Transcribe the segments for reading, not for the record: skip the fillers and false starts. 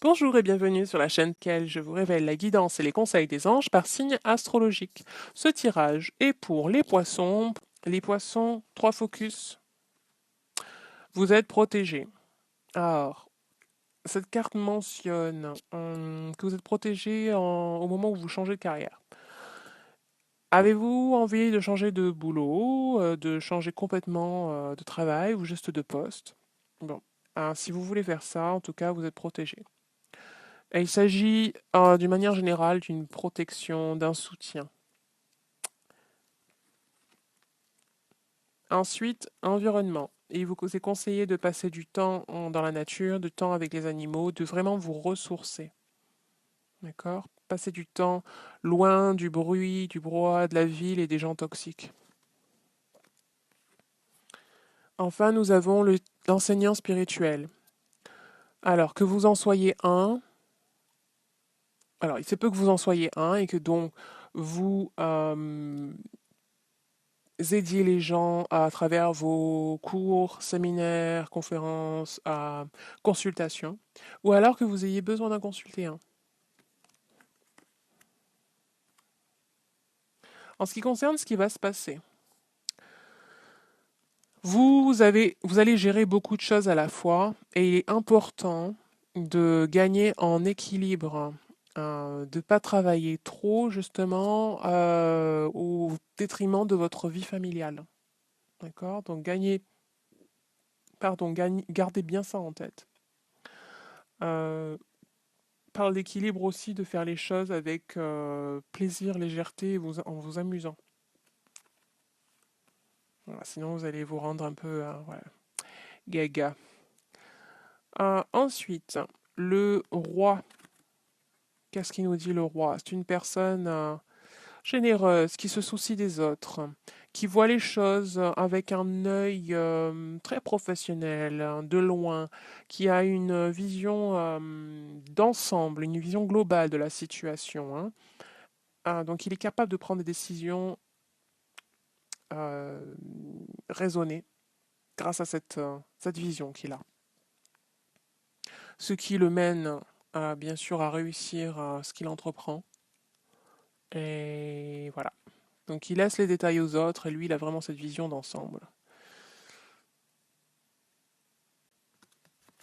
Bonjour et bienvenue sur la chaîne laquelle je vous révèle la guidance et les conseils des anges par signe astrologique. Ce tirage est pour les poissons. Les poissons, 3 focus. Vous êtes protégés. Alors, cette carte mentionne que vous êtes protégés au moment où vous changez de carrière. Avez-vous envie de changer de boulot, de changer complètement de travail ou juste de poste? Bon, si vous voulez faire ça, en tout cas, vous êtes protégés. Et il s'agit, d'une manière générale, d'une protection, d'un soutien. Ensuite, environnement. Il vous est conseillé de passer du temps dans la nature, du temps avec les animaux, de vraiment vous ressourcer. D'accord? Passer du temps loin du bruit, du brouhaha de la ville et des gens toxiques. Enfin, nous avons l'enseignant spirituel. Alors, que vous en soyez un, alors il se peut que vous en soyez un et que donc vous aidiez les gens à travers vos cours, séminaires, conférences, consultations, ou alors que vous ayez besoin d'en consulter un. En ce qui concerne ce qui va se passer, vous allez gérer beaucoup de choses à la fois et il est important de gagner en équilibre, de ne pas travailler trop justement au détriment de votre vie familiale. D'accord? Donc gardez bien ça en tête. Euh, Parle d'équilibre aussi, de faire les choses avec plaisir, légèreté, en vous amusant. Voilà, sinon, vous allez vous rendre un peu voilà, gaga. Ensuite, le roi. Qu'est-ce qu'il nous dit le roi? C'est une personne généreuse, qui se soucie des autres, qui voit les choses avec un œil très professionnel, de loin, qui a une vision d'ensemble, une vision globale de la situation, hein. Donc il est capable de prendre des décisions euh, raisonnées grâce à cette vision qu'il a. Ce qui le mène bien sûr à réussir ce qu'il entreprend. Et voilà. Donc il laisse les détails aux autres et lui il a vraiment cette vision d'ensemble.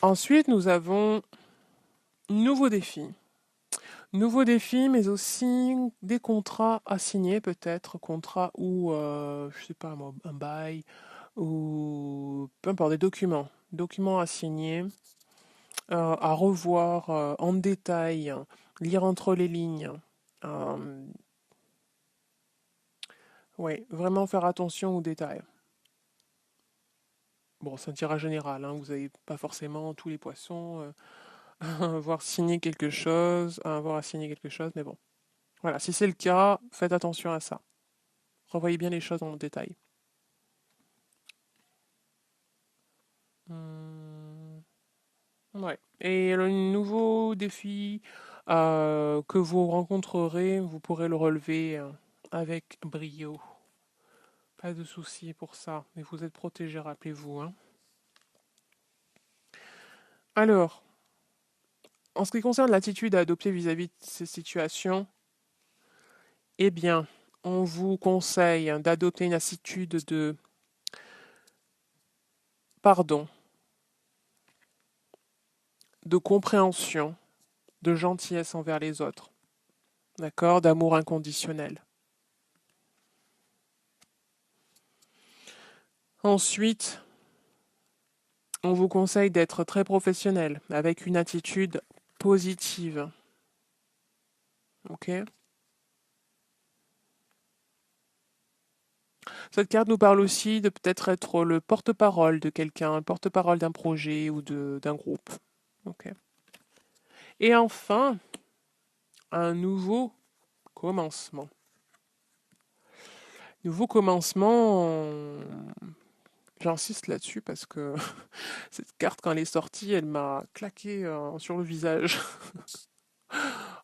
Ensuite nous avons nouveau défi. Nouveau défi, mais aussi des contrats à signer peut-être, contrats ou je sais pas moi, un bail ou peu importe des documents, documents à signer, à revoir en détail, lire entre les lignes. Euh, ouais, vraiment faire attention aux détails. Bon, c'est un tirage général, hein, vous n'avez pas forcément tous les poissons, voir signer quelque chose, avoir à signer quelque chose, mais bon. Voilà, si c'est le cas, faites attention à ça. Revoyez bien les choses en détail. Hmm, ouais. Et le nouveau défi que vous rencontrerez, vous pourrez le relever avec brio. Pas de souci pour ça, mais vous êtes protégé, rappelez-vous, hein. Alors, en ce qui concerne l'attitude à adopter vis-à-vis de ces situations, eh bien, on vous conseille d'adopter une attitude de pardon, de compréhension, de gentillesse envers les autres, d'accord, d'amour inconditionnel. Ensuite, on vous conseille d'être très professionnel, avec une attitude positive, ok? Cette carte nous parle aussi de peut-être être le porte-parole de quelqu'un, le porte-parole d'un projet ou d'un groupe, ok? Et enfin, un nouveau commencement. Nouveau commencement, j'insiste là-dessus parce que cette carte, quand elle est sortie, elle m'a claqué sur le visage.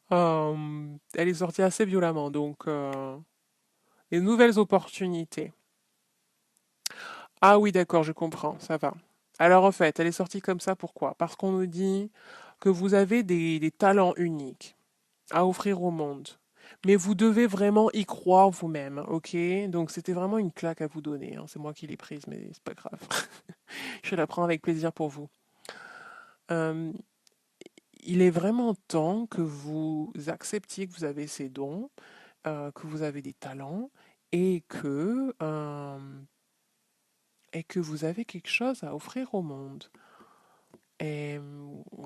Elle est sortie assez violemment, donc les nouvelles opportunités. Ah oui, d'accord, je comprends, ça va. Alors en fait, elle est sortie comme ça, pourquoi? Parce qu'on nous dit que vous avez des talents uniques à offrir au monde. Mais vous devez vraiment y croire vous-même, ok? Donc c'était vraiment une claque à vous donner, hein. C'est moi qui l'ai prise, mais c'est pas grave. Je la prends avec plaisir pour vous. Euh, il est vraiment temps que vous acceptiez que vous avez ces dons, que vous avez des talents et que vous avez quelque chose à offrir au monde. Et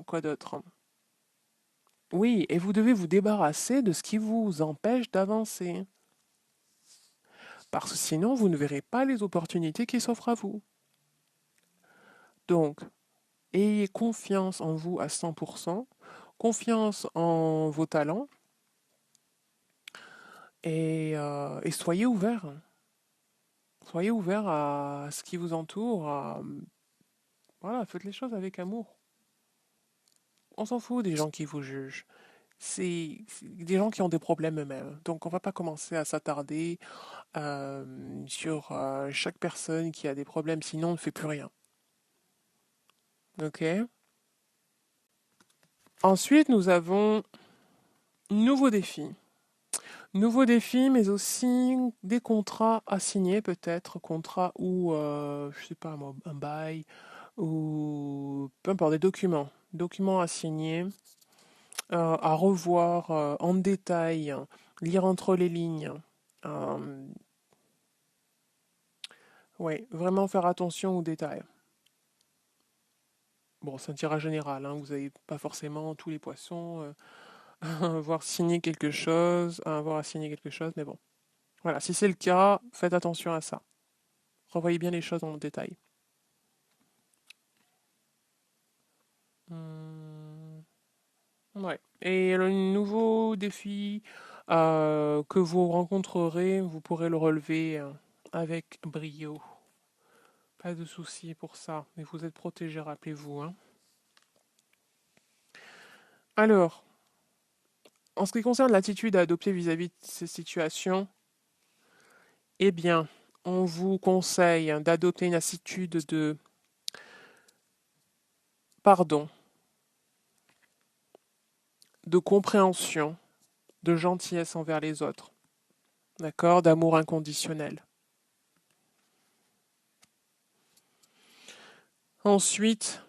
quoi d'autre? Oui, et vous devez vous débarrasser de ce qui vous empêche d'avancer. Parce que sinon, vous ne verrez pas les opportunités qui s'offrent à vous. Donc, ayez confiance en vous à 100%, confiance en vos talents et soyez ouverts. Soyez ouverts à ce qui vous entoure. Voilà, faites les choses avec amour. On s'en fout des gens qui vous jugent. C'est des gens qui ont des problèmes eux-mêmes. Donc, on va pas commencer à s'attarder sur chaque personne qui a des problèmes, sinon on ne fait plus rien. Ok? Ensuite, nous avons nouveau défi. Nouveau défi, mais aussi des contrats à signer, peut-être, contrats ou, je sais pas moi, un bail, ou peu importe, des documents. Documents à signer, à revoir en détail, lire entre les lignes. Euh, ouais, vraiment faire attention aux détails. Bon, c'est un tirage général, hein, vous n'avez pas forcément tous les poissons, voir signer quelque chose, avoir à signer quelque chose, mais bon. Voilà, si c'est le cas, faites attention à ça. Revoyez bien les choses en détail. Hmm, ouais. Et le nouveau défi que vous rencontrerez, vous pourrez le relever avec brio. Pas de souci pour ça, mais vous êtes protégé, rappelez-vous, hein. Alors, en ce qui concerne l'attitude à adopter vis-à-vis de ces situations, eh bien, on vous conseille d'adopter une attitude de pardon, de compréhension, de gentillesse envers les autres, d'accord, d'amour inconditionnel. Ensuite,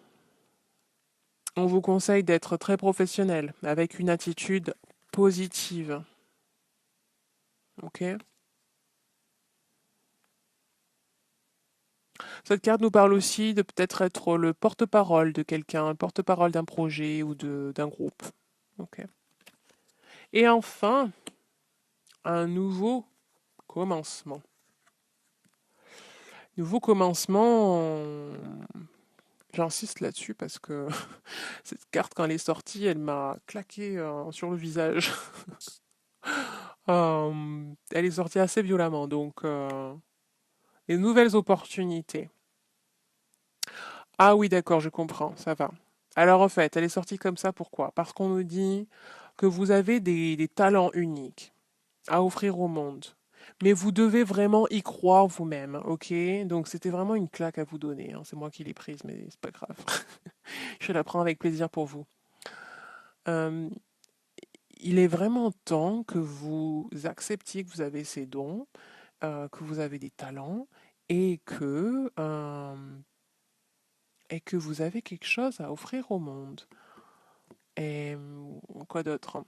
on vous conseille d'être très professionnel, avec une attitude positive, ok? Cette carte nous parle aussi de peut-être être le porte-parole de quelqu'un, le porte-parole d'un projet ou d'un groupe, ok? Et enfin, un nouveau commencement. Nouveau commencement, j'insiste là-dessus parce que cette carte, quand elle est sortie, elle m'a claqué sur le visage. Elle est sortie assez violemment, donc les nouvelles opportunités. Ah oui, d'accord, je comprends, ça va. Alors en fait, elle est sortie comme ça, pourquoi? Parce qu'on nous dit que vous avez des talents uniques à offrir au monde. Mais vous devez vraiment y croire vous-même, ok? Donc c'était vraiment une claque à vous donner, hein. C'est moi qui l'ai prise, mais c'est pas grave. Je la prends avec plaisir pour vous. Euh, il est vraiment temps que vous acceptiez que vous avez ces dons, que vous avez des talents et que vous avez quelque chose à offrir au monde. Et quoi d'autre?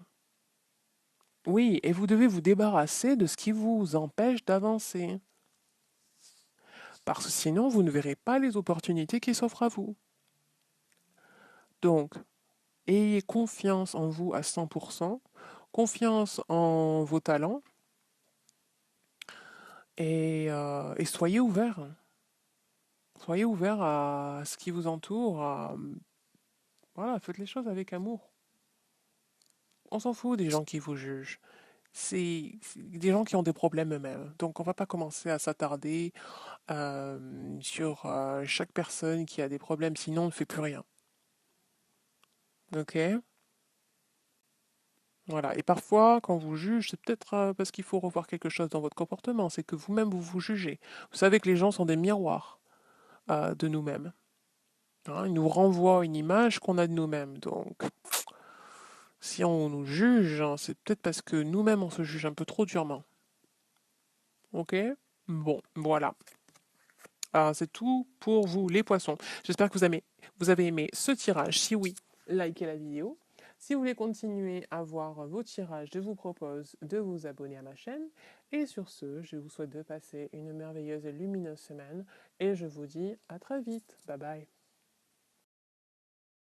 Oui, et vous devez vous débarrasser de ce qui vous empêche d'avancer. Parce que sinon, vous ne verrez pas les opportunités qui s'offrent à vous. Donc, ayez confiance en vous à 100%, confiance en vos talents et soyez ouverts. Soyez ouverts à ce qui vous entoure. Voilà, faites les choses avec amour. On s'en fout des gens qui vous jugent. C'est des gens qui ont des problèmes eux-mêmes. Donc on va pas commencer à s'attarder sur chaque personne qui a des problèmes, sinon on ne fait plus rien. Ok? Voilà. Et parfois, quand on vous juge, c'est peut-être parce qu'il faut revoir quelque chose dans votre comportement. C'est que vous-même, vous vous jugez. Vous savez que les gens sont des miroirs de nous-mêmes. Hein, il nous renvoie une image qu'on a de nous-mêmes. Donc, si on nous juge, hein, c'est peut-être parce que nous-mêmes, on se juge un peu trop durement. Ok? Bon, voilà. Alors, c'est tout pour vous, les poissons. J'espère que vous avez aimé ce tirage. Si oui, likez la vidéo. Si vous voulez continuer à voir vos tirages, je vous propose de vous abonner à ma chaîne. Et sur ce, je vous souhaite de passer une merveilleuse et lumineuse semaine. Et je vous dis à très vite. Bye bye.